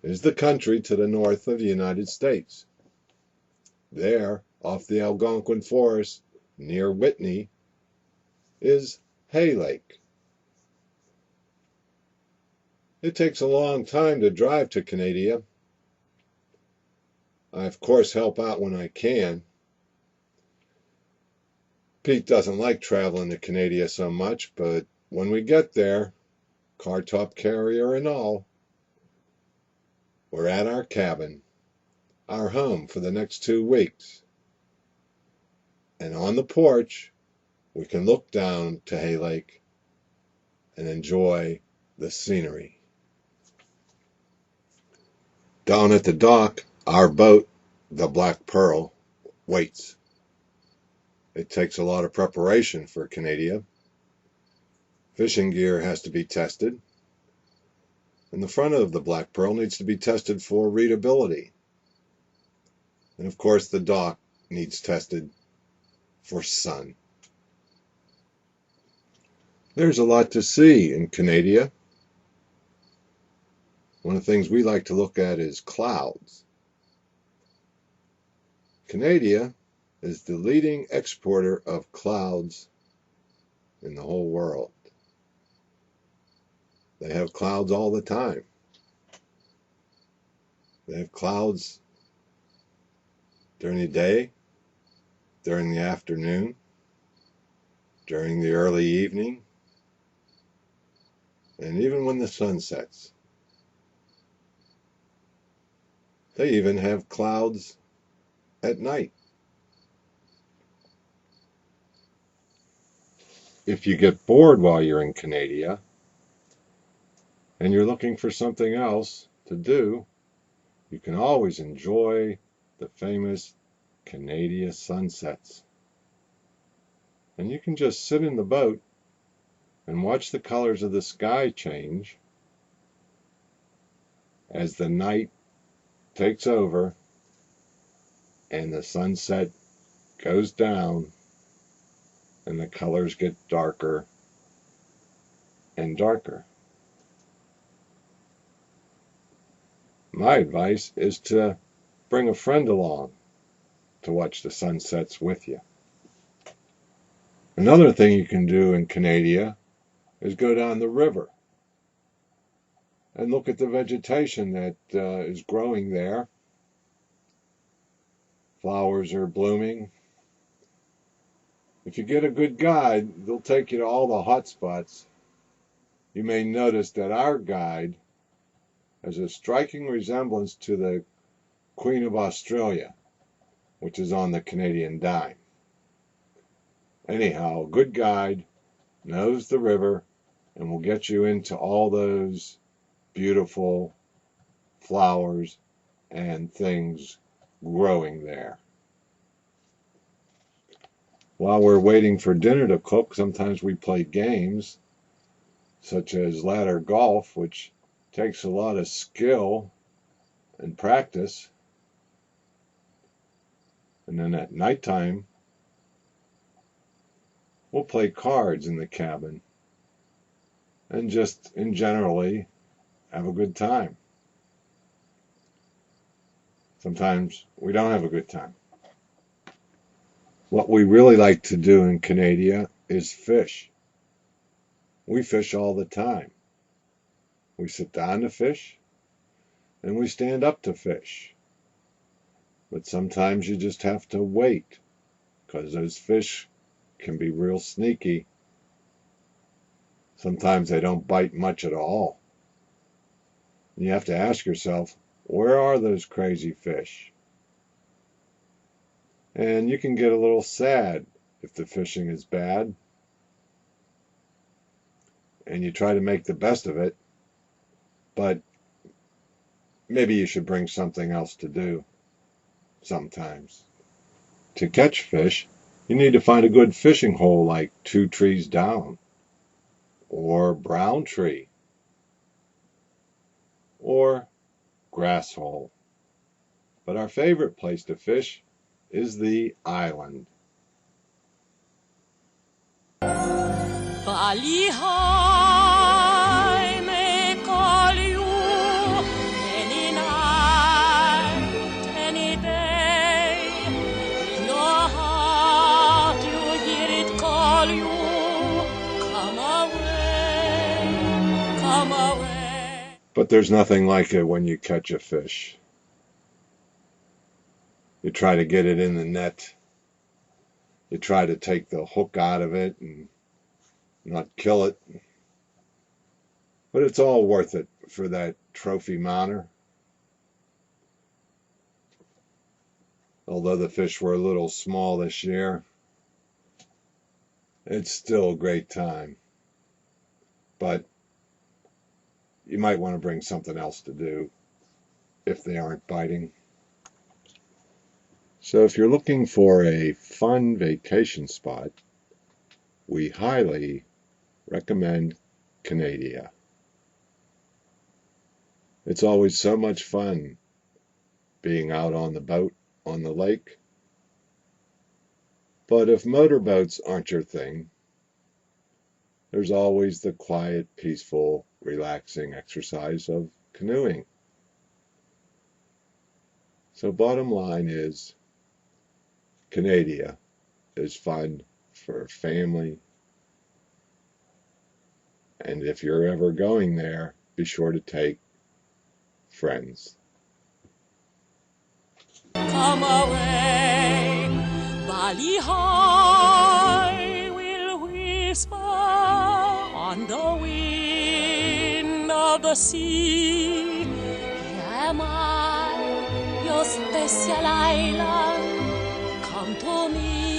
Is the country to the north of the United States. There, off the Algonquin Forest, near Whitney, is Hay Lake. It takes a long time to drive to Canadia. I, of course, help out when I can. Pete doesn't like traveling to Canadia so much, but when we get there, car top carrier and all, we're at our cabin, our home for the next 2 weeks. And on the porch, we can look down to Hay Lake and enjoy the scenery. Down at the dock, our boat, the Black Pearl, waits. It takes a lot of preparation for Canadia. Fishing gear has to be tested. And the front of the Black Pearl needs to be tested for readability. And of course the dock needs tested for sun. There's a lot to see in Canadia. One of the things we like to look at is clouds. Canadia is the leading exporter of clouds in the whole world. They have clouds all the time. They have clouds during the day, during the afternoon, during the early evening, and even when the sun sets. They even have clouds at night. If you get bored while you're in Canadia, and you're looking for something else to do, you can always enjoy the famous Canadia sunsets. And you can just sit in the boat and watch the colors of the sky change as the night takes over and the sunset goes down and the colors get darker and darker. My advice is to bring a friend along to watch the sunsets with you. Another thing you can do in Canadia is go down the river and look at the vegetation that is growing there. Flowers are blooming. If you get a good guide, they'll take you to all the hot spots. You may notice that our guide has a striking resemblance to the Queen of Australia, which is on the Canadian dime. Anyhow, a good guide knows the river and will get you into all those beautiful flowers and things growing there. While we're waiting for dinner to cook, sometimes we play games such as ladder golf, which takes a lot of skill and practice. And then at nighttime, we'll play cards in the cabin and just generally have a good time. Sometimes we don't have a good time. What we really like to do in Canadia is fish. We fish all the time. We sit down to fish and we stand up to fish. But sometimes you just have to wait because those fish can be real sneaky. Sometimes they don't bite much at all. And you have to ask yourself, where are those crazy fish? And you can get a little sad if the fishing is bad. And you try to make the best of it. But maybe you should bring something else to do sometimes. To catch fish, you need to find a good fishing hole like 2 trees down, or brown tree, or grass hole. But our favorite place to fish is the island. Balihay may call you any night, any day. In your heart you hear it call you. Come away, come away. But there's nothing like it when you catch a fish. You try to get it in the net. You try to take the hook out of it and not kill it. But it's all worth it for that trophy mounter. Although the fish were a little small this year, it's still a great time. But you might want to bring something else to do if they aren't biting. So if you're looking for a fun vacation spot, we highly recommend Canadia. It's always so much fun being out on the boat on the lake. But if motorboats aren't your thing, there's always the quiet, peaceful, relaxing exercise of canoeing. So bottom line is, Canadia is fun for family. And if you're ever going there, be sure to take friends. Come away, Balihay will whisper on the wind of the sea. Here am I, your special island, come to me.